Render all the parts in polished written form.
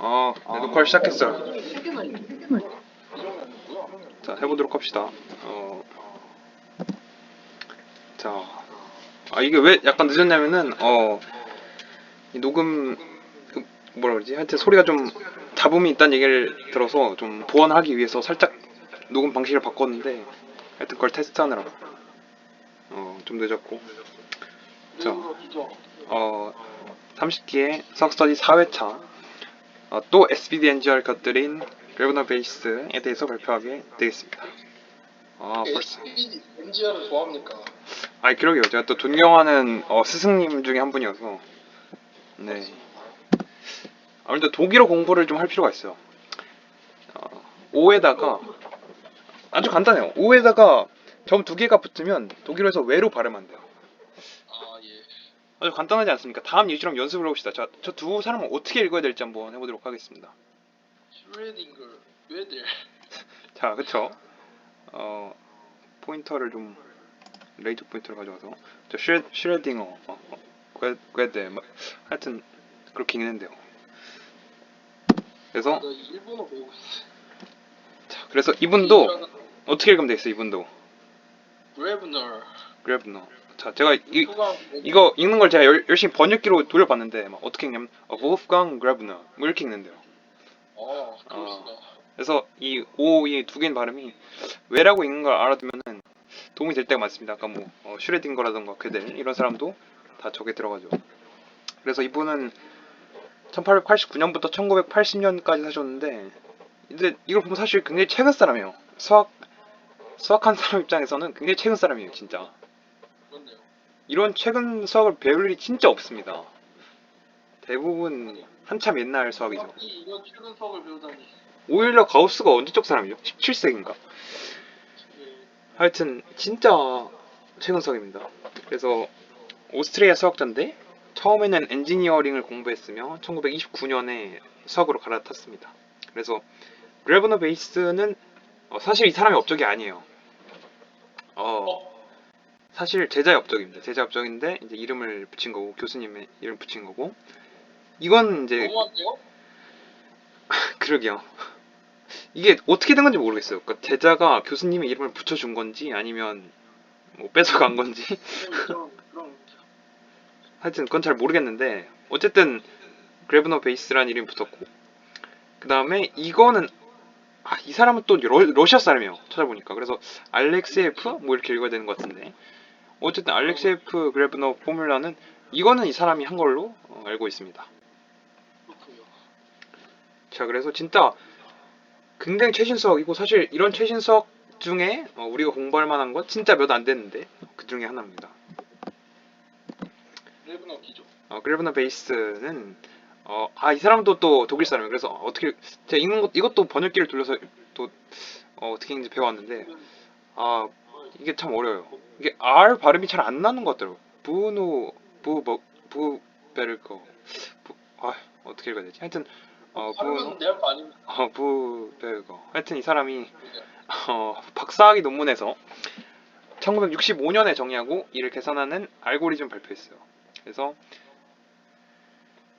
네, 녹화를 시작했어요. 이러면 뭐야? 자, 해보도록 합시다. 자, 이게 왜 약간 늦었냐면은, 이 녹음, 뭐라 그러지? 하여튼 소리가 좀 잡음이 있다는 얘기를 들어서 좀 보완하기 위해서 살짝 녹음 방식을 바꿨는데, 하여튼 그걸 테스트하느라, 좀 늦었고. 왜 자, 그러시죠? 30기의 수학스터디 4회차, 또 SBD NGR 곁들인 그래브너 베이스에 대해서 발표하게 되겠습니다. 벌써. SPD, MGR을 좋아합니까? 그러게요. 제가 또 존경하는 스승님 중에 한 분이어서. 네. 아무래도 독일어 공부를 좀 할 필요가 있어요. 5에다가 아주 간단해요. 5에다가 점 두 개가 붙으면 독일어에서 외로 발음한대요. 예. 아주 간단하지 않습니까? 다음 예시랑 연습을 해봅시다. 저 두 사람은 어떻게 읽어야 될지 한번 해보도록 하겠습니다. 슈레딩글, 왜들? 자, 그쵸? 포인터를 좀 레이저 포인터를 가져와서 슈레딩어, 궤대, 하여튼 그렇게 읽는데요. 그래서 나 일본어 배우고 있어. 그래서 이분도 어떻게 읽으면 되겠어? 이분도 그래브너. 그래브너. 자, 제가 이거 읽는 걸 제가 열심히 번역기로 돌려봤는데 막 어떻게 읽냐면 wolfgang Gräbner 뭐 이렇게 읽는데요. 그럴 수가. 그래서 이 O, 이 두 개의 발음이 왜라고 읽는 걸 알아두면은 도움이 될 때가 많습니다. 아까 뭐 슈레딩거라던가 괴델 이런 사람도 다 저게 들어가죠. 그래서 이분은 1889년부터 1980년까지 사셨는데 근데 이걸 보면 사실 굉장히 최근 사람이에요. 수학한 사람 입장에서는 굉장히 최근 사람이에요, 진짜. 그렇네요. 이런 최근 수학을 배울 일이 진짜 없습니다. 대부분 한참 옛날 수학이죠. 이런 최근 수학을 배우다니. 오일러 가우스가 언제적 사람이죠? 17세기인가? 예. 하여튼 진짜 최근 수학입니다. 그래서 오스트리아 수학자인데 처음에는 엔지니어링을 공부했으며 1929년에 수학으로 갈아탔습니다. 그래서 그래브너 베이스는 사실 이 사람의 업적이 아니에요. 사실 제자의 업적입니다. 제자 업적인데 이제 이름을 붙인 거고 교수님의 이름 붙인 거고 이건 이제 너무한데요? 그러게요. 이게 어떻게 된 건지 모르겠어요. 그러니까 제자가 교수님의 이름을 붙여준 건지 아니면 뭐 뺏어간 건지 그럼 하여튼 그건 잘 모르겠는데 어쨌든 그래브너 베이스라는 이름이 붙었고 그 다음에 이거는 이 사람은 또 러시아 사람이에요. 찾아보니까 그래서 알렉세예프 뭐 이렇게 읽어야 되는 것 같은데 어쨌든 알렉세예프 그래브너 포뮬라는 이거는 이 사람이 한 걸로 알고 있습니다. 그렇군요. 자, 그래서 진짜 굉장히 최신 수학이고 사실 이런 최신 수학 중에 우리가 공부할 만한 건 진짜 몇 안 되는데 그 중에 하나입니다. 그래브너 기죠. 그래브너 베이스는 이 사람도 또 독일 사람이에요. 그래서 어떻게 제가 읽는 것 이것도 번역기를 돌려서 또 어떻게 읽는지 배웠는데 이게 참 어려워요. 이게 R 발음이 잘 안 나는 것 같더라고요. 부베르거 어떻게 읽어야 되지? 하여튼 발음은 내 할 거 아닙니다. 부베르거 하여튼 이 사람이 박사학위 논문에서 1965년에 정의하고 이를 계산하는 알고리즘 발표했어요. 그래서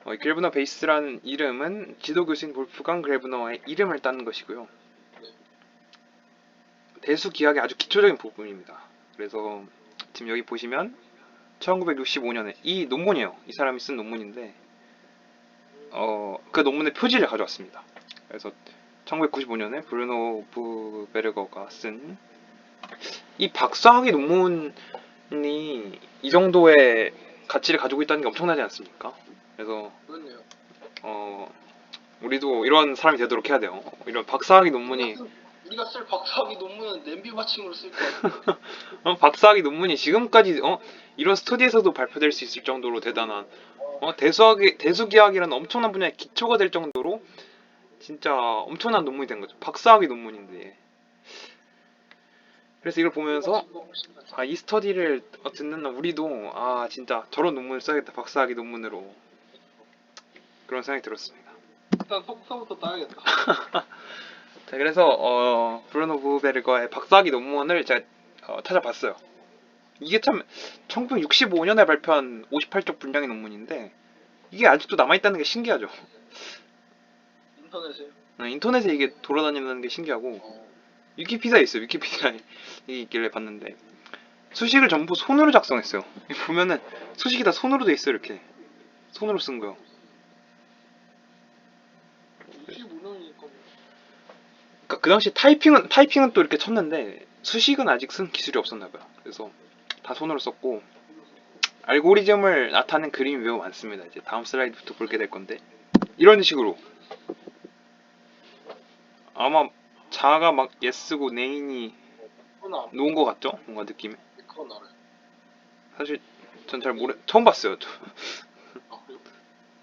그래브너 베이스라는 이름은 지도교수인 볼프강 그래브너의 이름을 따는 것이고요. 대수 기하의 아주 기초적인 부분입니다. 그래서 지금 여기 보시면 1965년에 이 논문이에요. 이 사람이 쓴 논문인데 그 논문의 표지를 가져왔습니다. 그래서 1995년에 브루노 부베르거가 쓴 이 박사학위 논문이 이 정도의 가치를 가지고 있다는 게 엄청나지 않습니까? 그래서 그렇네요. 우리도 이런 사람이 되도록 해야 돼요. 이런 박사학위 논문이 우리가 쓸 박사학위 논문은 냄비 받침으로 쓸 거야. 박사학위 논문이 지금까지 이런 스터디에서도 발표될 수 있을 정도로 대단한 대수기하학이라는 엄청난 분야의 기초가 될 정도로 진짜 엄청난 논문이 된 거죠. 박사학위 논문인데. 그래서 이걸 보면서 이 스터디를 듣는 우리도 진짜 저런 논문을 써야겠다. 박사학위 논문으로 그런 생각이 들었습니다. 일단 속사부터 따야겠다. 자, 그래서 브루노 부베르거의 박사학위 논문을 제가 찾아봤어요. 이게 참 1965년에 발표한 58쪽 분량의 논문인데 이게 아직도 남아있다는 게 신기하죠. 인터넷에. 인터넷에 이게 돌아다니는 게 신기하고 어. 위키피디아에 있어요. 위키피디아에 이게 있길래 봤는데 수식을 전부 손으로 작성했어요. 보면은 수식이 다 손으로 돼 있어요. 이렇게 손으로 쓴 거요. 65년이니까 뭐. 그러니까 그 당시 타이핑은 또 이렇게 쳤는데 수식은 아직 쓴 기술이 없었나 봐요. 그래서 다 손으로 썼고 알고리즘을 나타낸 그림이 매우 많습니다. 이제 다음 슬라이드부터 볼게 될 건데 이런 식으로 아마 자가 막 예스고 네인이 그건 알아. 놓은 것 같죠? 뭔가 느낌이. 그건 알아요. 사실 전 잘 처음 봤어요. 아 그래요?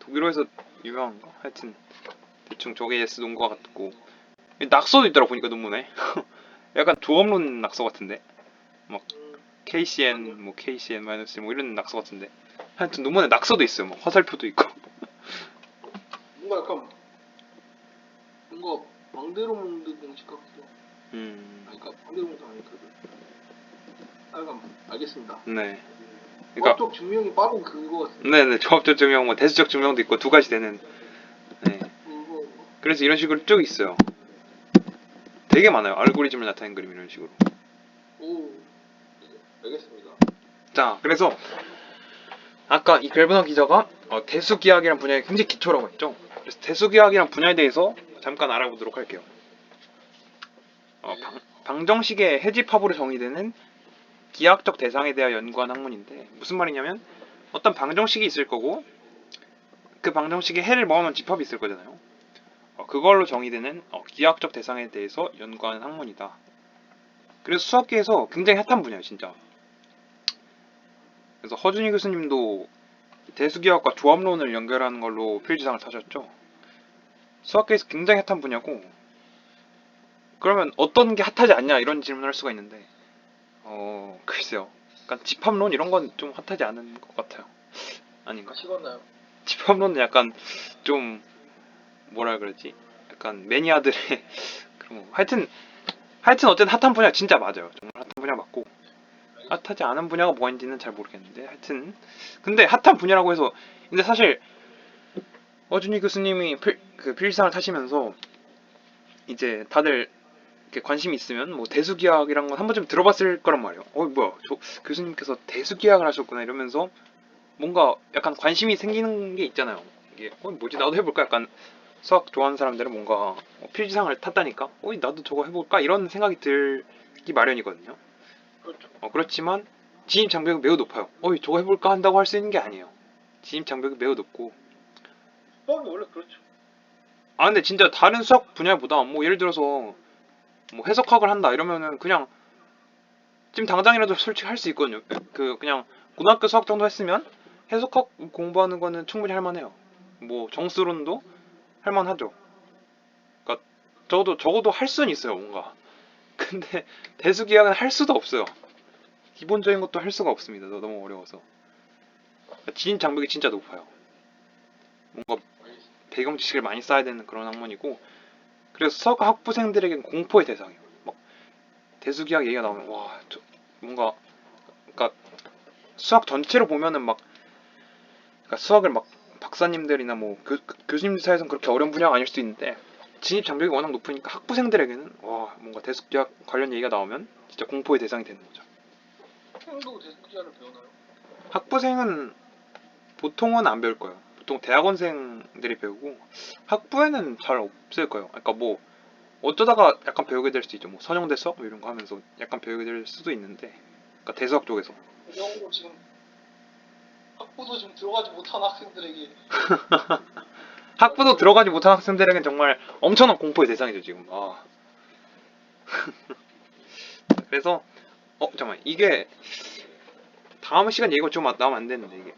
독일어에서 유명한가? 하여튼 대충 저게 예스 놓은 것 같고 낙서도 있더라 보니까 논문에. 약간 조업론 낙서 같은데 막 KCN 뭐 KCN-1 뭐 이런 낙서 같은데 하여튼 논문에 낙서도 있어요. 뭐 화살표도 있고. 뭔가 약간 뭔가 망대로 먹는 공식 같기도 하고. 아니 그러니까 망대로 먹는 아니까 약간 알겠습니다. 네. 그러니까 조합적 증명이 빠른 그거 같은데. 네네 조합적 증명 뭐 대수적 증명도 있고 두 가지 되는. 네. 그거 그래서 이런 식으로 쭉 있어요. 되게 많아요. 알고리즘을 나타낸 그림 이런 식으로. 오 네, 알겠습니다. 자, 그래서 아까 이 벨브너 기자가 대수기하학이라는 분야의 굉장히 기초라고 했죠. 그래서 대수기하학이라는 분야에 대해서 잠깐 알아보도록 할게요. 방정식의 해집합으로 정의되는 기하학적 대상에 대하여 연구한 학문인데 무슨 말이냐면 어떤 방정식이 있을 거고 그 방정식에 해를 모아놓은 집합이 있을 거잖아요. 그걸로 정의되는 기하학적 대상에 대해서 연구하는 학문이다. 그래서 수학계에서 굉장히 핫한 분야예요, 진짜. 그래서 허준희 교수님도 대수기하학과 조합론을 연결하는 걸로 필지상을 타셨죠. 수학계에서 굉장히 핫한 분야고 그러면 어떤 게 핫하지 않냐 이런 질문을 할 수가 있는데 글쎄요. 약간 집합론 이런 건 좀 핫하지 않은 것 같아요. 아닌가? 식었나요? 집합론은 약간 좀 뭐라 그러지? 약간 매니아들의 그런 거. 하여튼 어쨌든 핫한 분야 진짜 맞아요. 정말 핫한 분야 맞고 핫하지 않은 분야가 뭐가 있는지는 잘 모르겠는데 하여튼 근데 핫한 분야라고 해서 근데 사실 어준희 교수님이 그 필기상을 타시면서 이제 다들 이렇게 관심이 있으면 뭐 대수기하학이란 건 한 번쯤 들어봤을 거란 말이에요. 뭐야 저 교수님께서 대수기하학을 하셨구나 이러면서 뭔가 약간 관심이 생기는 게 있잖아요. 이게 뭐지 나도 해볼까 약간 수학 좋아하는 사람들은 뭔가 필지상을 탔다니까 나도 저거 해볼까 이런 생각이 들기 마련이거든요. 그렇죠. 그렇지만 진입 장벽이 매우 높아요. 저거 해볼까 한다고 할 수 있는 게 아니에요. 진입 장벽이 매우 높고 수학이 원래 그렇죠. 근데 진짜 다른 수학 분야보다 뭐 예를 들어서 뭐 해석학을 한다 이러면은 그냥 지금 당장이라도 솔직히 할 수 있거든요. 그냥 고등학교 수학 정도 했으면 해석학 공부하는 거는 충분히 할 만해요. 뭐 정수론도 할 만하죠. 그러니까 적어도 할 수는 있어요, 뭔가. 근데 대수기하학은 할 수도 없어요. 기본적인 것도 할 수가 없습니다. 너무 어려워서. 그러니까 진입 장벽이 진짜 높아요. 뭔가 배경 지식을 많이 쌓아야 되는 그런 학문이고 그래서 수학 학부생들에게는 공포의 대상이에요. 막 대수기하학 얘기가 나오면 뭔가 그러니까 수학 전체로 보면은 막 그러니까 수학을 막 박사님들이나 뭐 교수님들 사이에서는 그렇게 어려운 분야가 아닐 수도 있는데 진입 장벽이 워낙 높으니까 학부생들에게는 뭔가 대수기하학 관련 얘기가 나오면 진짜 공포의 대상이 되는 거죠. 학생도 대수기하를 배우나요? 학부생은 보통은 안 배울 거예요. 보통 대학원생들이 배우고 학부에는 잘 없을 거예요. 그러니까 뭐 어쩌다가 약간 배우게 될 수도 있죠. 뭐 선형대 수학 뭐 이런 거 하면서 약간 배우게 될 수도 있는데 그러니까 대수학 쪽에서 이런 거 지금 학부도 지금 들어가지 못한 학생들에게 학부도 들어가지 못한 학생들에게는 정말 엄청난 공포의 대상이죠 지금. 그래서 잠깐만 이게 다음 시간 얘기가 좀 나오면 안 되는데 이게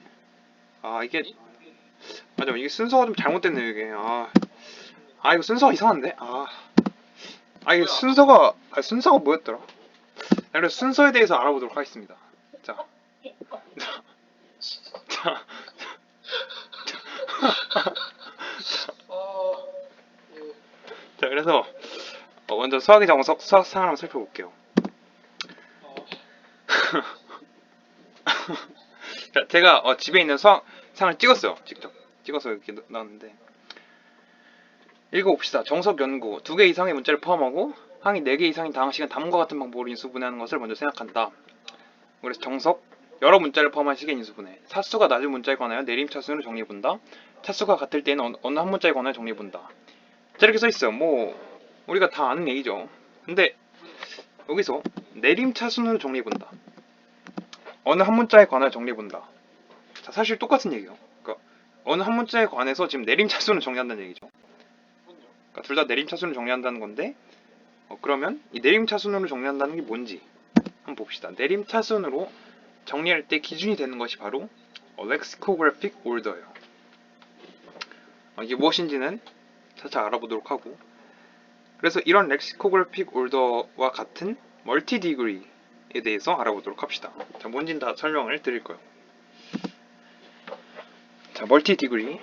잠깐만 이게 순서가 좀 잘못됐네요 이게 이거 순서가 이상한데 이게 순서가 뭐였더라? 그래서 순서에 대해서 알아보도록 하겠습니다. 자, 자, 아 예. 자 그래서 먼저 수학의 정석 수학상을 한번 살펴볼게요. 자, 제가 집에 있는 수학상을 찍었어요. 직접 찍어서 이렇게 나왔는데 읽어봅시다. 정석 연구. 2개 이상의 문자를 포함하고 항이 4개 이상인 다항식은 다음과 같은 방법으로 인수분해하는 것을 먼저 생각한다. 그래서 정석, 여러 문자를 포함한 식의 인수분해. 사수가 낮은 문자에 관하여 내림차순으로 정리해본다. 차수가 같을 때는 어느 한 문자에 관하여 정리해본다. 자, 이렇게 써있어요. 뭐 우리가 다 아는 얘기죠. 근데 여기서 내림차순으로 정리해본다. 어느 한 문자에 관하여 정리해본다. 자, 사실 똑같은 얘기예요. 그러니까 어느 한 문자에 관해서 지금 내림차순을 정리한다는 얘기죠. 그러니까 둘 다 내림차순을 정리한다는 건데 그러면 이 내림차순으로 정리한다는 게 뭔지 한번 봅시다. 내림차순으로 정리할 때 기준이 되는 것이 바로 lexicographic order예요. 이게 무엇인지는 차차 알아보도록 하고, 그래서 이런 lexicographic order와 같은 multi-degree에 대해서 알아보도록 합시다. 자, 뭔진 다 설명을 드릴 거예요. 자, multi-degree,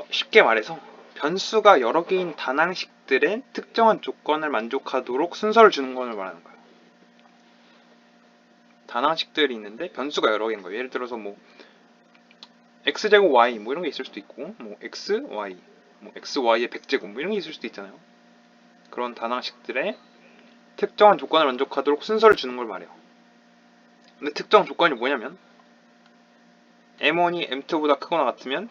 쉽게 말해서 변수가 여러 개인 단항식들의 특정한 조건을 만족하도록 순서를 주는 것을 말하는 거예요. 단항식들이 있는데 변수가 여러 개인 거예요. 예를 들어서 뭐 x제곱 y 뭐 이런 게 있을 수도 있고, 뭐 x, y, 뭐 xy의 100제곱 뭐 이런 게 있을 수도 있잖아요. 그런 단항식들의 특정한 조건을 만족하도록 순서를 주는 걸 말해요. 근데 특정 조건이 뭐냐면 m1이 m2보다 크거나 같으면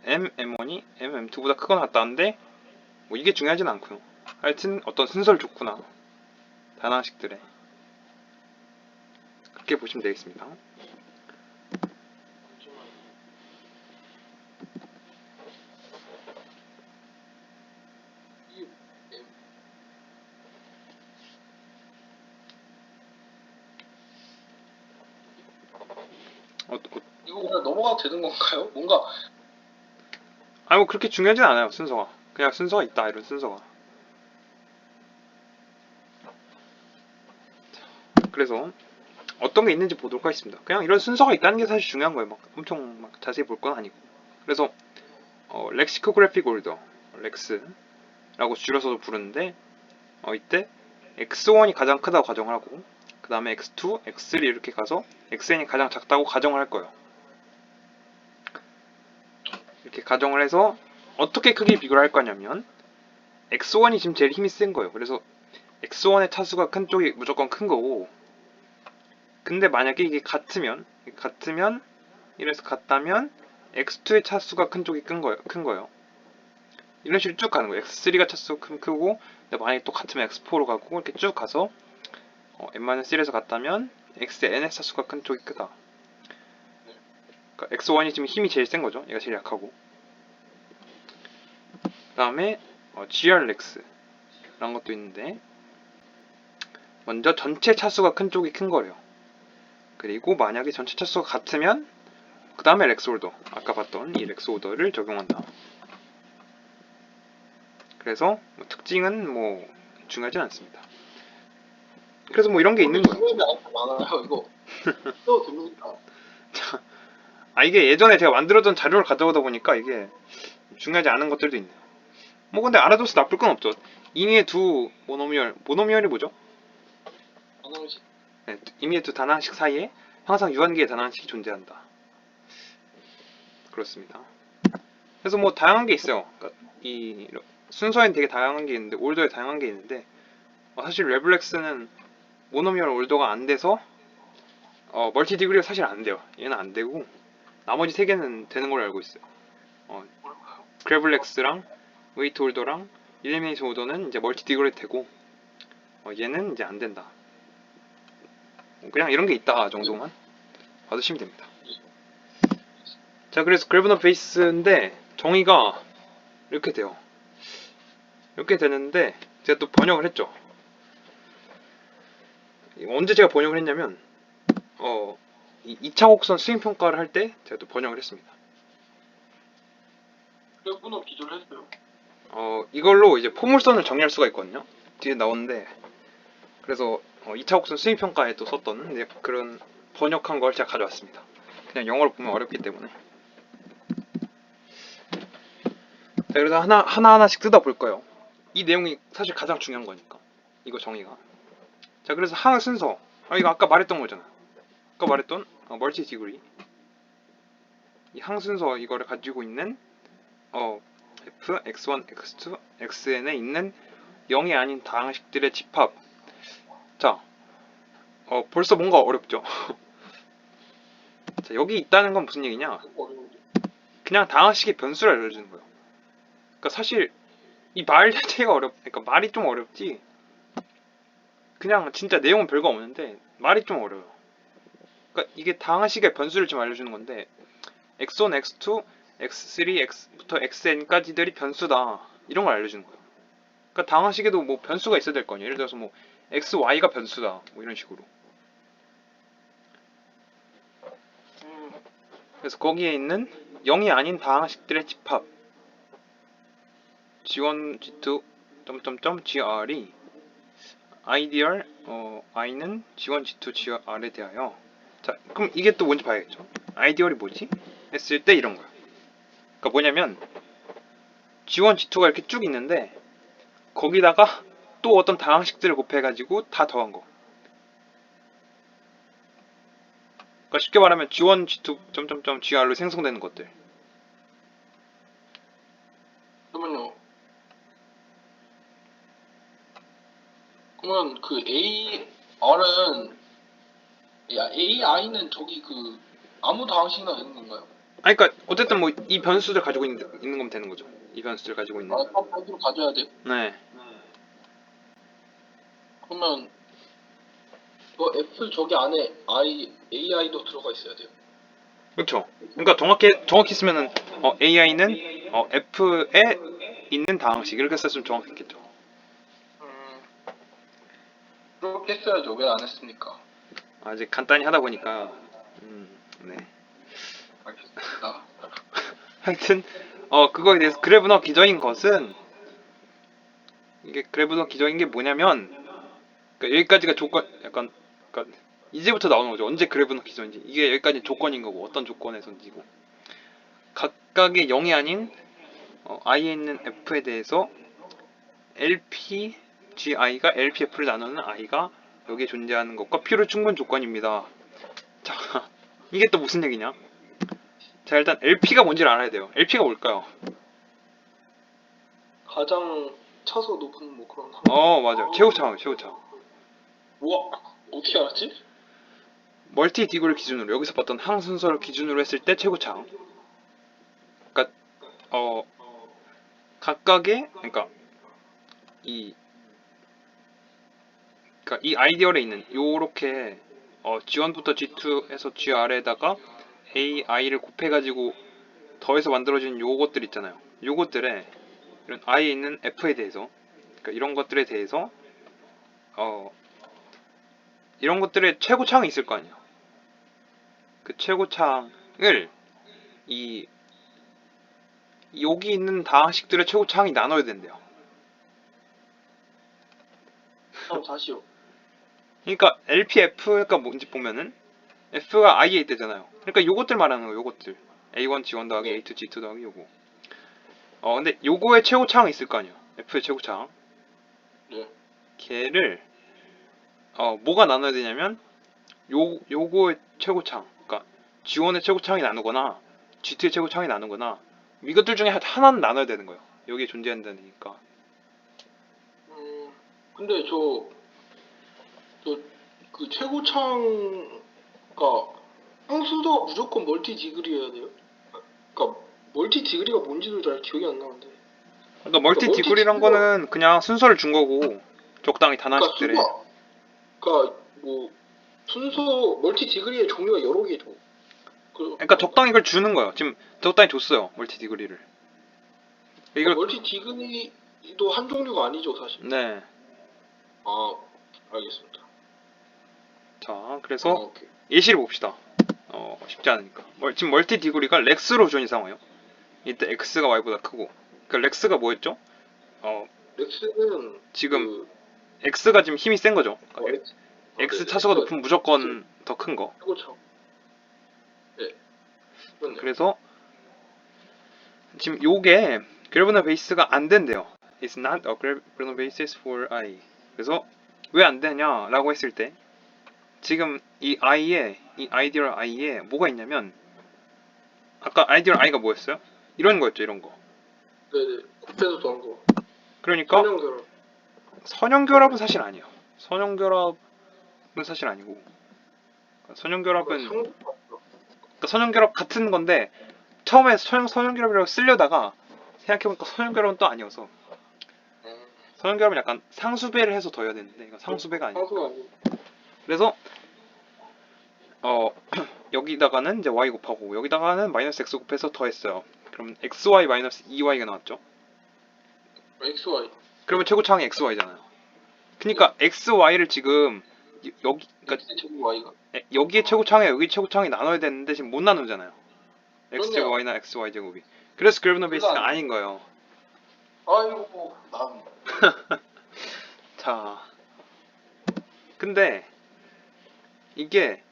m1이 m2보다 크거나 같다는데 뭐 이게 중요하진 않고요. 하여튼 어떤 순서를 줬구나. 단항식들에. 그렇게 보시면 되겠습니다. 이거 그냥 넘어가도 되는 건가요? 뭔가 뭐 그렇게 중요하진 않아요. 순서가. 그냥 순서가 있다 이런 순서가. 그래서 어떤 게 있는지 보도록 하겠습니다. 그냥 이런 순서가 있다는 게 사실 중요한 거예요. 막 엄청 막 자세히 볼 건 아니고. 그래서 lexicographic order, lex라고 줄여서도 부르는데 이때 x1이 가장 크다고 가정을 하고 그 다음에 x2, x3 이렇게 가서 xn이 가장 작다고 가정을 할 거예요. 이렇게 가정을 해서 어떻게 크게 비교를 할 거냐면 x1이 지금 제일 힘이 센 거예요. 그래서 x1의 차수가 큰 쪽이 무조건 큰 거고, 근데 만약에 이게 같으면 이래서 같다면 x2의 차수가 큰 쪽이 큰 거예요. 이런 식으로 쭉 가는 거예요. x3가 차수가 크고, 근데 만약에 또 같으면 x4로 가고 이렇게 쭉 가서 n-1에서 같다면 xn의 차수가 큰 쪽이 크다. 그러니까 x1이 지금 힘이 제일 센 거죠. 얘가 제일 약하고. 그 다음에 grlex라는 것도 있는데 먼저 전체 차수가 큰 쪽이 큰 거래요. 그리고 만약에 전체 차수가 같으면 그 다음에 렉스오더, 아까 봤던 이 렉스오더를 적용한다. 그래서 특징은 뭐 중요하진 않습니다. 그래서 뭐 이런 게 있는 거예요. 많아요 이거. 또 됩니까? 이게 예전에 제가 만들어둔 자료를 가져오다 보니까 이게 중요하지 않은 것들도 있네요. 뭐 근데 알아둬서 나쁠 건 없죠. 임의의 두 모노미얼이 뭐죠? 단항식. 네, 임의의 두 단항식 사이에 항상 유한기의 단항식이 존재한다. 그렇습니다. 그래서 뭐 다양한 게 있어요. 그러니까 이 순서엔 되게 다양한 게 있는데 올더에 다양한 게 있는데 사실 레블렉스는 모노미얼 올더가 안 돼서 멀티 디그리가 사실 안 돼요. 얘는 안 되고 나머지 세 개는 되는 걸로 알고 있어요. 그래블렉스랑 웨이트 올더랑 일리미네이션 오더는 이제 멀티 디그리 되고 얘는 이제 안 된다. 그냥 이런 게 있다 정도만 받으시면 됩니다. 자, 그래서 그래브너 베이스인데 정의가 이렇게 돼요. 이렇게 되는데 제가 또 번역을 했죠. 언제 제가 번역을 했냐면 2차 곡선 수행 평가를 할 때 제가 또 번역을 했습니다. 그래서 기절했어요. 이걸로 이제 포물선을 정리할 수가 있거든요. 뒤에 나오는데 그래서 2차 곡선 수행 평가에 또 썼던 그런 번역한 걸 제가 가져왔습니다. 그냥 영어로 보면 어렵기 때문에. 자, 그래서 하나하나씩 뜯어볼 거예요. 이 내용이 사실 가장 중요한 거니까. 이거 정의가. 자, 그래서 항 순서. 이거 아까 말했던 거잖아. 아까 말했던 멀티 디그리. 이 항 순서 이거를 가지고 있는 f, x1, x2, xn에 있는 0이 아닌 다항식들의 집합. 자, 벌써 뭔가 어렵죠? 자, 여기 있다는 건 무슨 얘기냐? 어려운데. 그냥 다항식의 변수를 알려주는 거예요. 그러니까 사실 이 말 자체가 그러니까 말이 좀 어렵지. 그냥 진짜 내용은 별거 없는데 말이 좀 어려워요. 그러니까 이게 다항식의 변수를 지금 알려주는 건데 x1, x2, x3, x부터 xn까지들이 변수다. 이런 걸 알려주는 거예요. 그러니까 다항식에도 뭐 변수가 있어야 될 거 아니에요. 예를 들어서 뭐 x, y가 변수다. 뭐 이런 식으로. 그래서 거기에 있는 0이 아닌 다항식들의 집합 G1, G2, gr이 ideal i는 G1, G2, gr에 대하여. 자, 그럼 이게 또 뭔지 봐야겠죠. ideal이 뭐지? 했을 때 이런 거야. 그러니까 뭐냐면 G1, G2가 이렇게 쭉 있는데 거기다가 또 어떤 다항식들을 곱해가지고 다 더한 거. 그러니까 쉽게 말하면 G1, G2, gr로 생성되는 것들. 그러면요. 그러면 그 AI는 저기 그 아무 다항식이나 되는 건가요? 아니, 그러니까 어쨌든 뭐 이 변수들 가지고 있는 거면 되는 거죠. 이 변수들 가지고 있는. 다 변수로 가져야 돼요? 네. 그러면 F 저기 안에 AI도 들어가 있어야 돼요? 그렇죠. 그러니까 정확히 쓰면은 AI는 F에 있는 다항식 이렇게 썼으면 정확했겠죠. 그렇게 했어야죠. 왜 안 했습니까? 아직 간단히 하다 보니까 네. 알겠습니다. 하여튼 그거에 대해서 그래브너 기저인 것은 이게 그래브너 기저인 게 뭐냐면 그러니까 여기까지가 조건 약간 그러니까 이제부터 나오는 거죠. 언제 그래브너 기저인지 이게 여기까지 조건인 거고 어떤 조건에서인지고 각각의 0이 아닌 i에 있는 f에 대해서 LP GI가 LPF를 나누는 i가 여기에 존재하는 것과 필요 충분 조건입니다. 자, 이게 또 무슨 얘기냐? 자, 일단 LP가 뭔지를 알아야 돼요. LP가 뭘까요? 가장 차서 높은 뭐 그런 맞아요. 최고차항. 우와, 어떻게 알았지? 멀티 디그를 기준으로 여기서 봤던 항 순서를 기준으로 했을 때 최고차항. 그러니까 각각의 그러니까 이 아이디얼에 있는 요렇게 G1부터 G2에서 GR에다가 AI를 곱해가지고 더해서 만들어진 요것들 있잖아요. 요것들에 이런 I에 있는 F에 대해서 그러니까 이런 것들에 대해서 이런 것들의 최고차항이 있을 거 아니에요. 그 최고차항을 이 여기 있는 다항식들의 최고차항이 나눠야 된대요. 다시요. 그러니까 LPF가 뭔지 보면은 F가 I에 있대잖아요. 그러니까 요것들 말하는 거예요. 요것들 A1, G1 더하기 A2, G2 더하기 요거. 근데 요거의 최고차항이 있을 거 아니에요. F의 최고차항. 네. 걔를 뭐가 나눠야 되냐면 요거의 최고차항. 그러니까 G1의 최고차항이 나누거나 G2의 최고차항이 나누거나 이것들 중에 하나는 나눠야 되는 거예요. 여기에 존재한다니까. 근데 그 최고차가 항수도가 무조건 멀티 디그리여야 돼요? 그러니까 멀티 디그리가 뭔지도 잘 기억이 안 나는데. 그러니까 멀티 디그리란 거는 그냥 순서를 준 거고 적당히 단항식들에. 그러니까 뭐 순서 멀티 디그리의 종류가 여러 개죠. 그러니까 적당히 이걸 주는 거예요. 지금 적당히 줬어요. 멀티 디그리를. 이걸 멀티 디그리도 한 종류가 아니죠, 사실. 네. 알겠습니다. 자, 그래서 오케이. 예시를 봅시다. 쉽지 않으니까. 지금 멀티 디그리가 렉스로 준 이상해요. 이때 x가 y보다 크고. 그러니까 렉스가 뭐였죠? 렉스는 지금 x가 지금 힘이 센 거죠. x 네, 차수가 높으면 무조건 더 큰 거. 최고차. 네. 그렇네요. 그래서 지금 요게 그래브너 베이스가 안 된대요. It's not a Grabner basis for I. 그래서 왜 안 되냐라고 했을 때 지금 이 아이디얼 I에 뭐가 있냐면 아까 아이디얼 I가 뭐였어요? 이런 거였죠, 이런 거. 네네. 곱해서 더한 거. 그러니까 선형결합. 선형결합은 사실 아니에요. 선형결합은 사실 아니고 선형결합은 상관없어. 그러니까 선형결합 같은 건데 처음에 선형결합이라고 쓰려다가 생각해보니까 선형결합은 또 아니어서 선형결합은 약간 상수배를 해서 더해야 되는데 이건 상수배가 아니에요. 상수가 아니고. 그래서 여기다가는 이제 y 곱하고 여기다가는 마이너스 x 곱해서 더했어요. 그럼 xy 마이너스 2y가 나왔죠. XY. 그러면 최고차항이 xy잖아요. 그러니까 xy를 지금 여기 그러니까 X 제곱 Y가. 여기에 최고차항에 여기 최고차항이 나눠야 되는데 지금 못 나누잖아요. x 제곱 그렇네요. y나 xy 제곱이. 그래서 그래브너 베이스가 그건 아닌 거예요. 아이고 남. 자, 근데 이게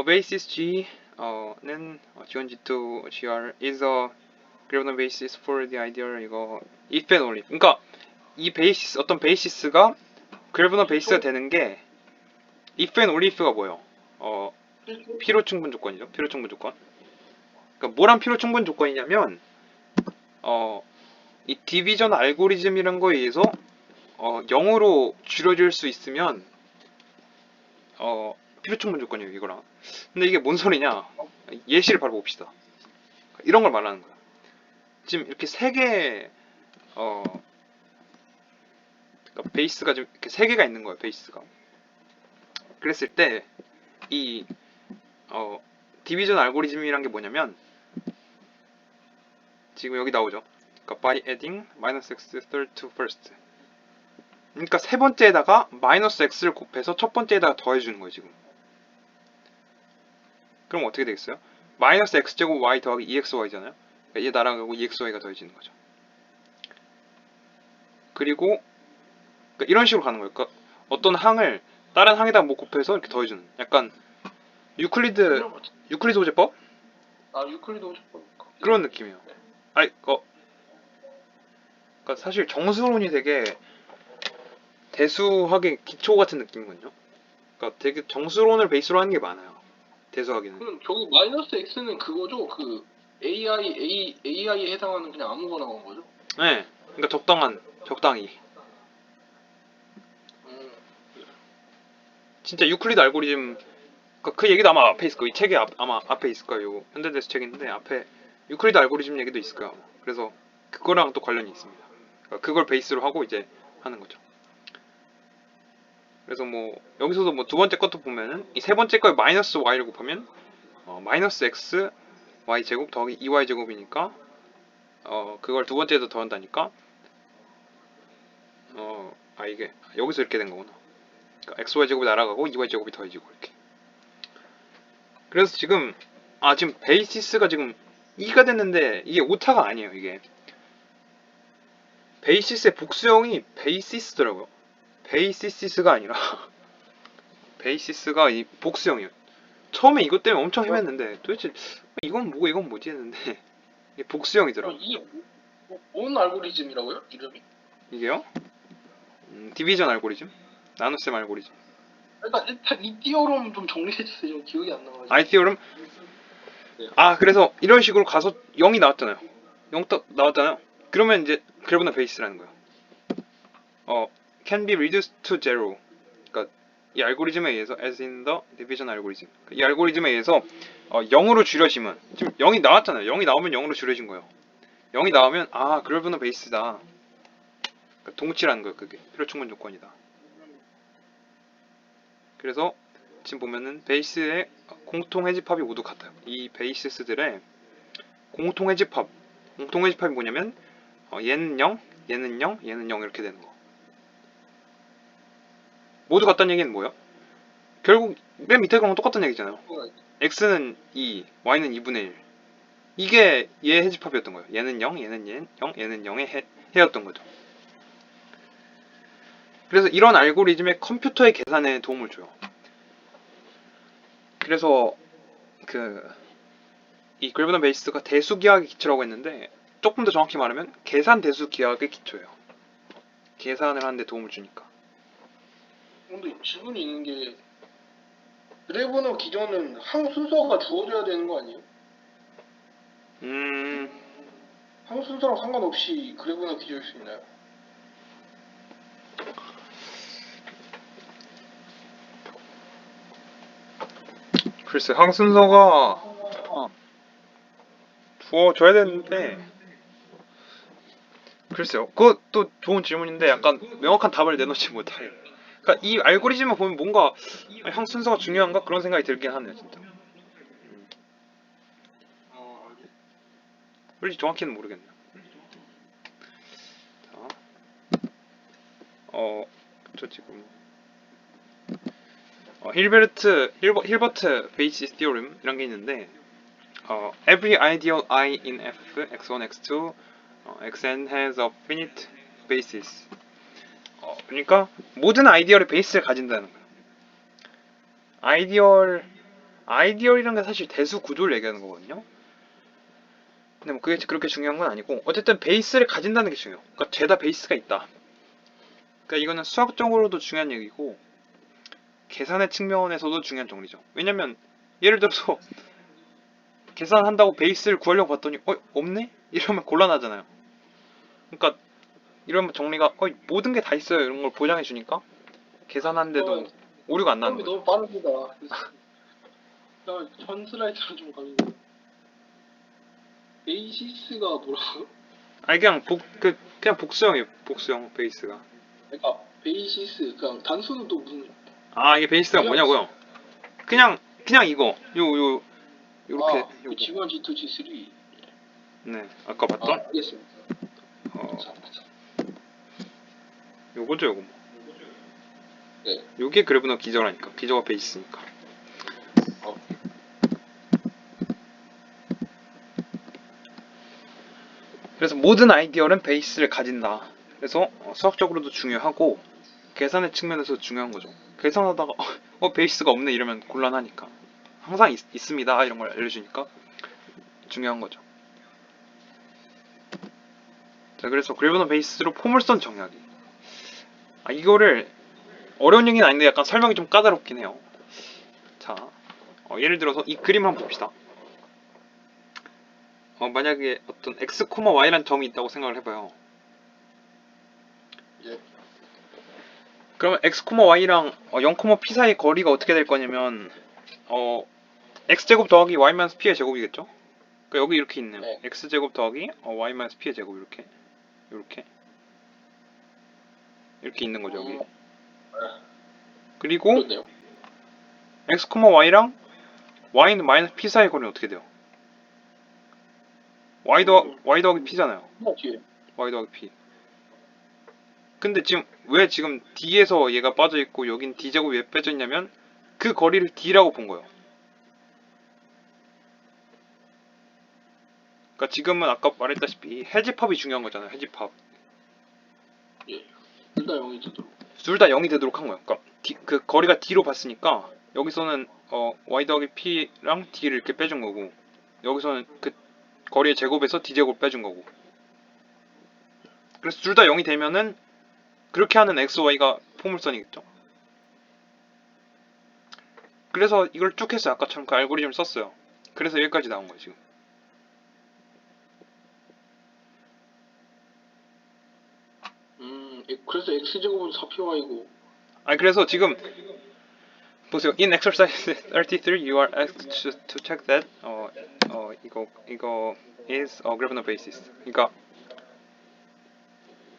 basis G는 G1, G2, GR is a graviton basis for the ideal 이거 if and only. 그러니까 이 베이시스 어떤 베이시스가 graviton 베이스가 되는 게 if and only if가 뭐예요? 필요 충분 조건이죠. 필요 충분 조건. 그러니까 뭐란 필요 충분 조건이냐면 이 디비전 알고리즘이란 거에 의해서 0으로 줄여질 수 있으면 필요 충분 조건이에요, 이거랑. 근데 이게 뭔 소리냐? 예시를 바로 봅시다. 이런 걸 말하는 거야. 지금 이렇게 세 개, 그러니까 베이스가 지금 이렇게 세 개가 있는 거예요, 베이스가. 그랬을 때, 디비전 알고리즘이란 게 뭐냐면, 지금 여기 나오죠. 그러니까 by adding minus x third to first. 그러니까 세 번째에다가 마이너스 x를 곱해서 첫 번째에다가 더해주는 거예요, 지금. 그럼 어떻게 되겠어요? 마이너스 x제곱 y 더하기 2xy잖아요. 그러니까 얘 날아가고 2xy가 더해지는 거죠. 그리고 그러니까 이런 식으로 가는 거예요. 그러니까 어떤 항을 다른 항에다 뭐 곱해서 이렇게 더해주는. 약간 유클리드 소제법 유클리드 오셨고. 그런 느낌이에요. 아니, 그러니까 사실 정수론이 되게 대수학의 기초 같은 느낌이거든요. 그러니까 되게 정수론을 베이스로 하는 게 많아요. 대수학에는. 그럼 저기 마이너스 X는 그거죠? 그 AI에 해당하는 그냥 아무거나 온 거죠? 네. 그러니까 적당히. 음. 진짜 유클리드 알고리즘 그 얘기도 아마 앞에 있을 거예요. 이 책에 아마 앞에 있을 거예요. 현대대수 책인데 앞에 유클리드 알고리즘 얘기도 있을 거예요. 그래서 그거랑 또 관련이 있습니다. 그러니까 그걸 베이스로 하고 이제 하는 거죠. 그래서 뭐 여기서도 뭐 두 번째 것도 보면은 이 세 번째 거에 마이너스 y를 곱하면 마이너스 x y 제곱 더하기 2y 제곱이니까 그걸 두 번째에도 더한다니까 이게 여기서 이렇게 된 거구나. 그러니까 xy 제곱이 날아가고 2y 제곱이 더해지고 이렇게. 그래서 지금 베이시스가 지금 2가 됐는데 이게 오타가 아니에요. 이게 베이시스의 복수형이 베이시스더라고요. 베이시스가 아니라 베이시스가 이 복수형이에요. 처음에 이것 때문에 엄청 헤맸는데 도대체 이건 뭐고 이건 뭐지 했는데 이게 복수형이더라고요. 이게 뭔 알고리즘이라고요? 이름이? 이게요? 디비전 알고리즘? 나눗셈 알고리즘. 일단 이 띠어럼 좀 정리해주세요. 좀 기억이 안 나가지고. ITO름? 네. 그래서 이런 식으로 가서 0이 나왔잖아요. 0 나왔잖아요. 그러면 이제 그래브너 베이스라는 거예요. can be reduced to zero. 그러니까 이 알고리즘에 의해서 as in the division algorithm. 이 알고리즘에 의해서 0으로 줄여지면 지금 0이 나왔잖아요. 0이 나오면 0으로 줄여진 거예요. 0이 나오면 그래브너 베이스다. 그러니까 동치라는 거예요. 그게 필요 충분 조건이다. 그래서 지금 보면은 베이스의 공통 해집합이 모두 같아요. 이 베이시스들의 공통 해집합이 뭐냐면 얘는 0, 얘는 0, 얘는 0 이렇게 되는 거. 모두 같다는 얘기는 뭐예요? 결국 맨 밑에 거랑 똑같은 얘기잖아요. x는 2, y는 2분의 1. 이게 얘 해집합이었던 거예요. 얘는 0, 얘는 0, 얘는 0의 해였던 거죠. 그래서 이런 알고리즘의 컴퓨터의 계산에 도움을 줘요. 그래서 이 그래브넌 베이스가 대수 기하학의 기초라고 했는데 조금 더 정확히 말하면 계산 대수 기하학의 기초예요. 계산을 하는데 도움을 주니까. 근데 질문이 있는 게 그래브너 기전은 항 순서가 주어져야 되는 거 아니에요? 항순서랑 상관없이 그래프나 기재할 수 있나요? 글쎄, 항순서가 주어져야 되는데, 글쎄요. 그것도 좋은 질문인데 약간 명확한 답을 내놓지 못해요. 그러니까 이 알고리즘을 보면 뭔가 항순서가 중요한가 그런 생각이 들긴 하네요, 진짜. 솔직히 정확히는 모르겠네요. 자, 저 지금 힐버트 베이시스 티오름 이런 게 있는데, every ideal I in F, x1, x2, xn has a finite basis. 그러니까 모든 아이디어의 베이스를 가진다는 거예요. 아이디어이란 게 사실 대수 구조를 얘기하는 거거든요. 근데 뭐 그게 그렇게 중요한 건 아니고 어쨌든 베이스를 가진다는 게 중요해요. 그러니까 죄다 베이스가 있다. 그러니까 이거는 수학적으로도 중요한 얘기고 계산의 측면에서도 중요한 정리죠. 왜냐면 예를 들어서 계산한다고 베이스를 구하려고 봤더니 없네? 이러면 곤란하잖아요. 그러니까 이러면 정리가 모든 게 다 있어요 이런 걸 보장해 주니까 계산하는데도 오류가 안 나는 처음이 거죠. 너무 빠릅니다. 전 슬라이드로 좀 가면 베이시스가 뭐라고요? 아니 그냥 복수형이에요. 복수형 베이스가. 그러니까 베이시스 그냥 단수는 또 무슨 이게 베이스가 그냥 뭐냐고요? 그냥 이거 요렇게 그 요거. G1, G2, G3 네, 아까 봤던 알겠습니다. 어 자, 요거죠 요거. 네. 요게 그래브너 기저라니까. 기저가 베이스니까. 어, 그래서 모든 아이디어는 베이스를 가진다. 그래서 수학적으로도 중요하고 계산의 측면에서 중요한 거죠. 계산하다가 베이스가 없네 이러면 곤란하니까. 항상 있습니다 이런 걸 알려주니까 중요한 거죠. 자, 그래서 그래브너 베이스로 포물선 정의하기. 이거를 어려운 얘기는 아닌데 약간 설명이 좀 까다롭긴 해요. 자, 예를 들어서 이 그림 한번 봅시다. 만약에 어떤 x, y라는 점이 있다고 생각을 해봐요. 예. 그러면 x, y랑 0, p 사이 거리가 어떻게 될 거냐면 x제곱 더하기 y-p의 제곱이겠죠? 그러니까 여기 이렇게 있네요. 네. x제곱 더하기 y-p의 제곱 이렇게 있는 거죠 여기. 그리고 그렇네요. x, y랑 y는 마이너스 p 사이 거리는 어떻게 돼요? y 더하기 p잖아요. 뒤에. y 더하기 p. 근데 지금 d에서 얘가 빠져 있고 여긴 d제곱이 왜 빼져 있냐면 그 거리를 d라고 본 거예요. 그러니까 지금은 아까 말했다시피 해집합이 중요한 거잖아요. 해집합. 예. 둘 다 0이 되도록. 둘 다 0이 되도록 한 거예요. 그러니까 그 거리가 d로 봤으니까 여기서는 y 더하기 p랑 d를 이렇게 빼준 거고 여기서는 그 거리의 제곱에서 d제곱 빼준 거고. 그래서 둘 다 0이 되면은 그렇게 하는 x, y가 포물선이겠죠. 그래서 이걸 쭉 했어요. 아까처럼 그 알고리즘을 썼어요. 그래서 여기까지 나온 거예요 지금. 그래서 X제곱은 4PY고. 그래서 지금 보세요. In exercise 33, you are asked to check that 이거 is a graphene basis. 그러니까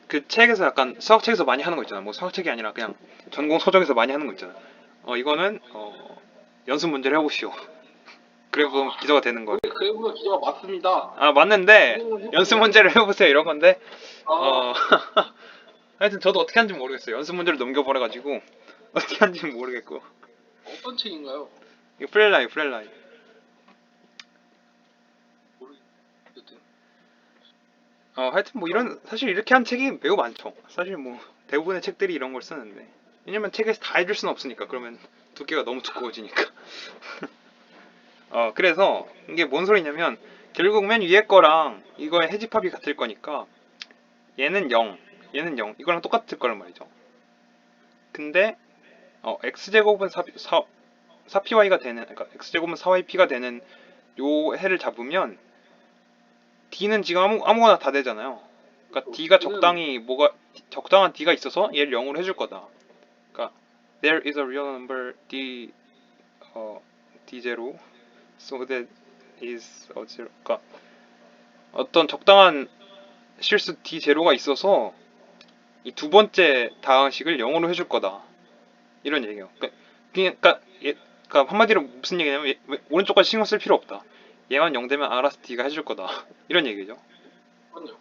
그 책에서 약간 수학 책에서 많이 하는 거 있잖아. 뭐 수학 책이 아니라 그냥 전공 서적에서 많이 하는 거 있잖아. 이거는 연습 문제를 해보시오. 그래 보면 기저가 되는 거예요. 그래프가 기저가 맞습니다. 맞는데 연습 문제를 해보세요 이런 건데 아, 하여튼 저도 어떻게 하는지 모르겠어요. 연습 문제를 넘겨버려가지고 어떻게 하는지 모르겠고. 어떤 책인가요? 이거 프렐라이. 모르겠든. 하여튼 뭐 사실 이렇게 한 책이 매우 많죠. 사실 뭐 대부분의 책들이 이런 걸 쓰는데 왜냐면 책에서 다 해줄 수는 없으니까. 그러면 두께가 너무 두꺼워지니까. 그래서 이게 뭔 소리냐면 결국 맨 위에 거랑 이거의 해집합이 같을 거니까 얘는 0, 얘는 0 이거랑 똑같을 거란 말이죠. 근데 x제곱은 4py가 되는, 그러니까 x제곱은 4yp가 되는 요 해를 잡으면 D는 지금 아무거나 다 되잖아요. 그러니까 D가 적당히 적당한 D가 있어서 얘를 0으로 해줄 거다. 그러니까 there is a real number D D0 so that is a zero. 그러니까 어떤 적당한 실수 D0가 있어서 이 두 번째 다항식을 0으로 해줄 거다. 이런 얘기예요. 그러니까 한마디로 무슨 얘기냐면 오른쪽까지 신경 쓸 필요 없다. 얘만 0 되면 알아서 D가 해줄 거다. 이런 얘기죠. 그럼요.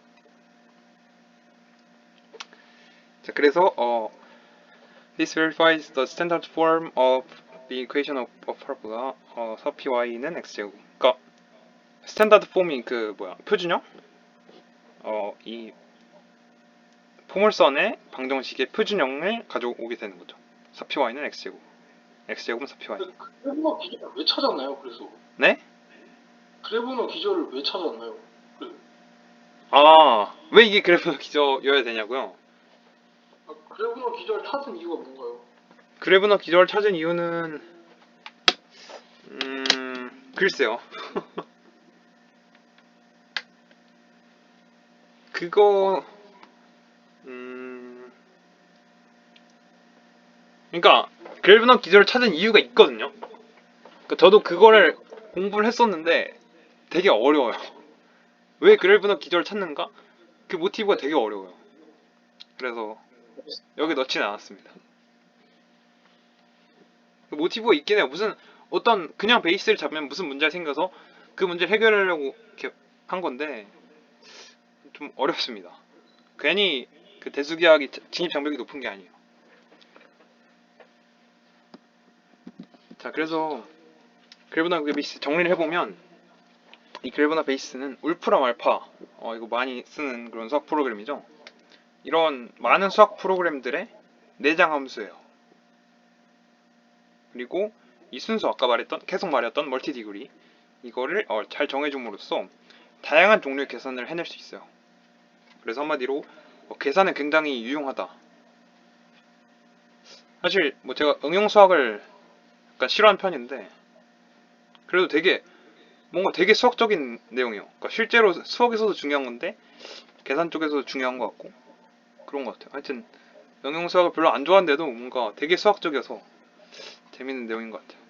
자, 그래서 this verifies the standard form of the equation of parabola. 서피 y는 x제곱. 그러니까 스탠다드 폼이 표준형? 이 포물선의 방정식의 표준형을 가져오게 되는 거죠. 서피 y는 x제곱. x제곱은 서피 y. 그래브너 기절을 왜 찾았나요? 그래서 네? 그래브너 기절을 왜 찾았나요? 왜 이게 그래프 기저여야 되냐고요? 그래브너 기절 찾은 이유가 뭔가요? 그래브너 기저를 찾은 이유는 글쎄요. 그거 그러니까 그래브너 기저를 찾은 이유가 있거든요. 그러니까 저도 그거를 공부를 했었는데 되게 어려워요. 왜 그래브너 기저를 찾는가? 그 모티브가 되게 어려워요. 그래서 여기 넣지는 않았습니다. 그 모티브가 있긴 해요. 무슨 어떤 그냥 베이스를 잡으면 무슨 문제가 생겨서 그 문제를 해결하려고 이렇게 한 건데 좀 어렵습니다. 괜히 그 대수기하기 진입 장벽이 높은 게 아니에요. 자, 그래서 그래브나 베이스 정리를 해보면 이 그래브나 베이스는 울프람 알파 이거 많이 쓰는 그런 수학 프로그램이죠. 이런 많은 수학 프로그램들의 내장 함수예요. 그리고 이 순수 아까 계속 말했던 멀티 디그리 이거를 잘 정해줌으로써 다양한 종류의 계산을 해낼 수 있어요. 그래서 한마디로 계산은 굉장히 유용하다. 사실 제가 응용 수학을 약간 싫어하는 편인데 그래도 뭔가 되게 수학적인 내용이에요. 그러니까 실제로 수학에서도 중요한 건데 계산 쪽에서도 중요한 것 같고 그런 것 같아요. 하여튼 응용 수학을 별로 안 좋아하는데도 뭔가 되게 수학적이어서 재밌는 내용인 것 같아요.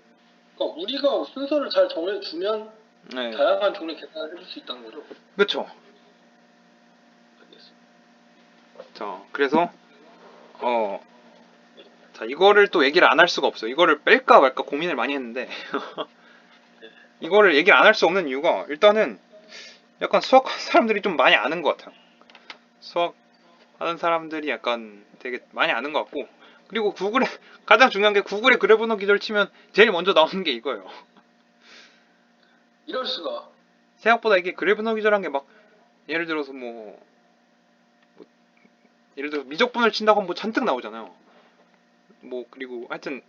그러니까 우리가 순서를 잘 정해주면 네, 다양한 종류의 계산을 해줄 수 있다는 거죠. 그렇죠. 자, 그래서 자, 이거를 또 얘기를 안 할 수가 없어요. 이거를 뺄까 말까 고민을 많이 했는데 이거를 얘기를 안 할 수 없는 이유가 일단은 약간 수학 사람들이 좀 많이 아는 것 같아요. 수학 하는 사람들이 약간 되게 많이 아는 것 같고 그리고 가장 중요한 게 구글에 그래브너 기절 치면 제일 먼저 나오는 게 이거예요. 이럴 수가. 생각보다 이게 그래브너 기절한 게 예를 들어서 예를 들어서 미적분을 친다고 하면 잔뜩 나오잖아요. 그리고 하여튼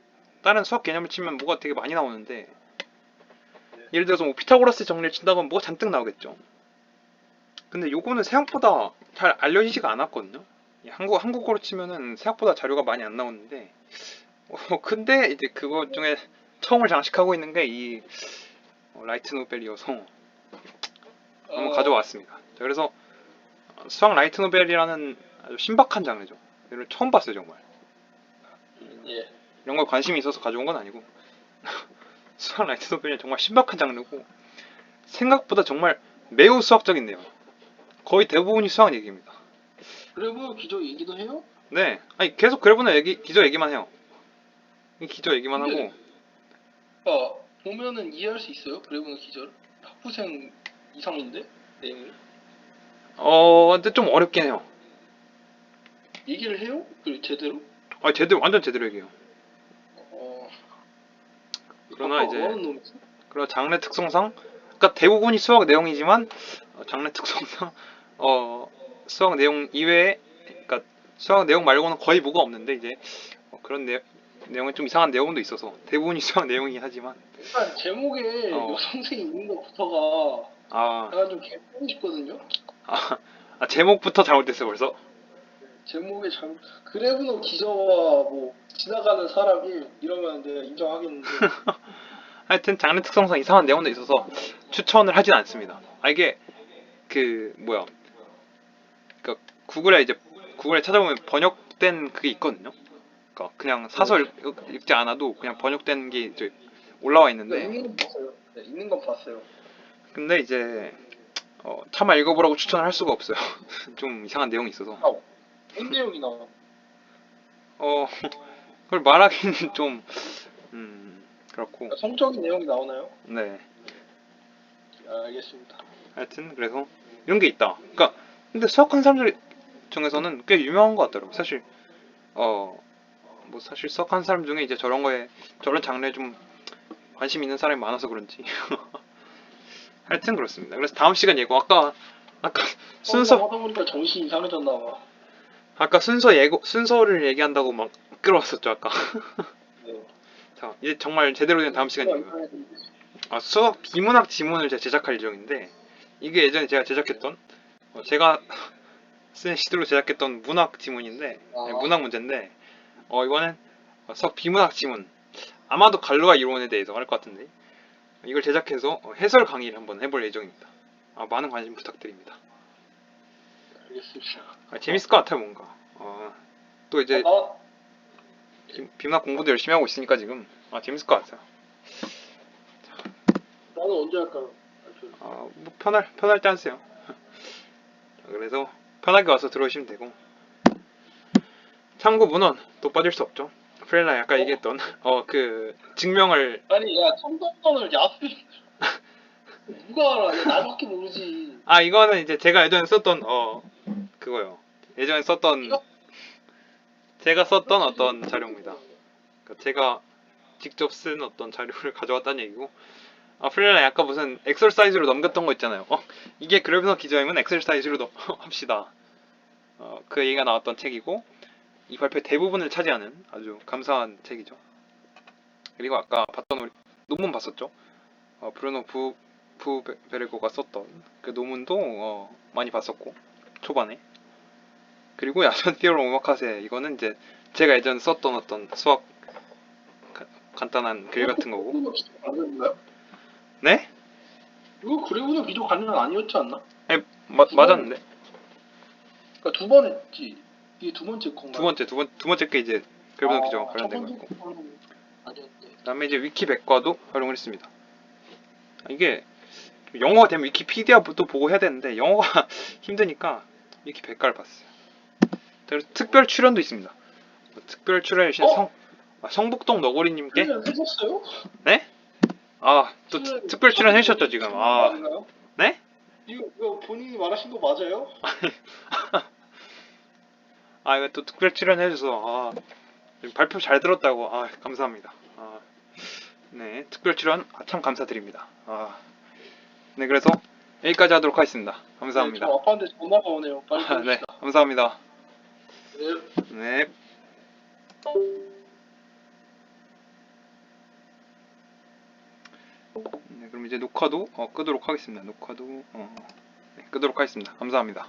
다른 수학 개념을 치면 뭐가 되게 많이 나오는데 예를 들어서 피타고라스 정리를 친다고 하면 뭐가 잔뜩 나오겠죠. 근데 요거는 생각보다 잘 알려지지가 않았거든요. 한국어로 치면은 생각보다 자료가 많이 안 나오는데 근데 이제 그거 중에 처음을 장식하고 있는 게 이 라이트 노벨이어서 한번 가져왔습니다. 자, 그래서 수학 라이트 노벨이라는 아주 신박한 장르죠. 이걸 처음 봤어요 정말. 예. 이런 거에 관심이 있어서 가져온 건 아니고 수학 라이트 노벨은 정말 신박한 장르고 생각보다 정말 매우 수학적인 내용. 거의 대부분이 수학 얘기입니다. 그래브너 기절 얘기도 해요? 네, 아니 계속 그래보는 기저 얘기만 해요. 기저 얘기만 근데 하고 보면은 이해할 수 있어요? 그래브너 기절? 학부생 이상인데 내용이? 근데 좀 어렵긴 해요. 얘기를 해요? 제대로? 완전 제대로 얘기해요. 그러나 이제 뭐하는 놈이지? 그런 장르 특성상, 그러니까 대부분이 수학 내용이지만 장르 특성상 수학 내용 이외에, 그러니까 수학 내용 말고는 거의 뭐가 없는데 이제 그런 내용은 좀 이상한 내용도 있어서 대부분이 수학 내용이긴 하지만 일단 제목에 여성생이 있는 것부터가 아, 약간 좀 개판이 싶거든요? 제목부터 잘못됐어요 벌써. 제목에 그래브너 기저와 지나가는 사람이 이러면 내가 인정하겠는데 하여튼 장르 특성상 이상한 내용도 있어서 추천을 하진 않습니다. 이게 그 뭐야, 그러니까 구글에 찾아보면 번역된 그게 있거든요. 그러니까 그냥 사서 읽지 않아도 그냥 번역된 게 이제 올라와 있는데, 있는 건 봤어요. 네, 있는 건 봤어요. 근데 이제 차마 읽어보라고 추천을 할 수가 없어요. 좀 이상한 내용이 있어서. 뭔 내용이 나와? 그걸 말하기는 좀 그렇고. 성적인 내용이 나오나요? 네. 알겠습니다. 하여튼 그래서 이런 게 있다. 그러니까 근데 수학하는 사람들 중에서는 꽤 유명한 것 같더라고. 사실 뭐 사실 수학하는 사람 중에 이제 저런 장르에 좀 관심 있는 사람이 많아서 그런지. 하여튼 그렇습니다. 그래서 다음 시간 예고 아까 순서 하다 보니까 정신이 이상해졌나 봐. 아까 순서를 얘기한다고 막 끌어왔었죠 아까. 네. 자 이제 정말 제대로 된 다음 시간 예고요. 수학 비문학 지문을 제가 제작할 예정인데, 이게 예전에 제가 제작했던 제가 쓴 시도로 제작했던 문학 지문인데, 아니, 문학 문제인데, 이거는 수학 비문학 지문, 아마도 갈로와 이론에 대해서 할 것 같은데, 이걸 제작해서 해설 강의를 한번 해볼 예정입니다. 많은 관심 부탁드립니다. 알겠습니다. 재밌을 것 같아요 뭔가. 또 이제 비문학 공부도 열심히 하고 있으니까 지금 재밌을 것 같아요. 나는 언제 할까요? 뭐 편할 때 하세요. 그래서 편하게 와서 들어오시면 되고, 참고 문헌 또 빠질 수 없죠. 프렐라 아까 얘기했던 그 증명을. 아니 야 청동권을 야수 누가 알아? 야, 나밖에 모르지. 이거는 이제 제가 예전에 썼던 그거요. 예전에 썼던 제가 썼던 어떤 자료입니다. 그러니까 제가 직접 쓴 어떤 자료를 가져왔다는 얘기고, 프렐라 아까 무슨 엑설사이즈로 넘겼던 거 있잖아요. 이게 그래서 기저임은 엑설사이즈로 합시다. 그 얘기가 나왔던 책이고, 이 발표 대부분을 차지하는 아주 감사한 책이죠. 그리고 아까 봤던 우리 논문 봤었죠. 브루노 부베르고가 썼던 그 논문도 많이 봤었고, 초반에. 그리고 야전 티어로 오마카세, 이거는 이제 제가 예전에 썼던 어떤 수학 간단한 글 같은 거고. 네? 이거 그래보는 비교 가능 아니었지 않나? 아니, 맞았는데. 그러니까 두 번 했지. 이게 두 번째 건가? 두 번째 게 이제 그래보는 기저 관련된 거 있고. 아니었대. 그다음에 이제 위키 백과도 활용을 했습니다. 이게 영어가 되면 위키피디아도 보고 해야 되는데 영어가 힘드니까 위키 백과를 봤어요. 그래서 특별 출연도 있습니다. 특별 출연이신 성북동 너구리님께. 출연하셨어요? 네? 또 특별 출연 해주셨죠 지금. 네? 이거 본인이 말하신 거 맞아요? 이거 또 특별 출연 해줘서 발표 잘 들었다고. 감사합니다. 네, 특별 출연 참 감사드립니다. 네, 그래서 여기까지 하도록 하겠습니다. 감사합니다. 네, 저 아빠한테 전화가 오네요. 빨리 네, 감사합니다. 네. 네. 네, 그럼 이제 녹화도 끄도록 하겠습니다. 녹화도 끄도록 하겠습니다. 감사합니다.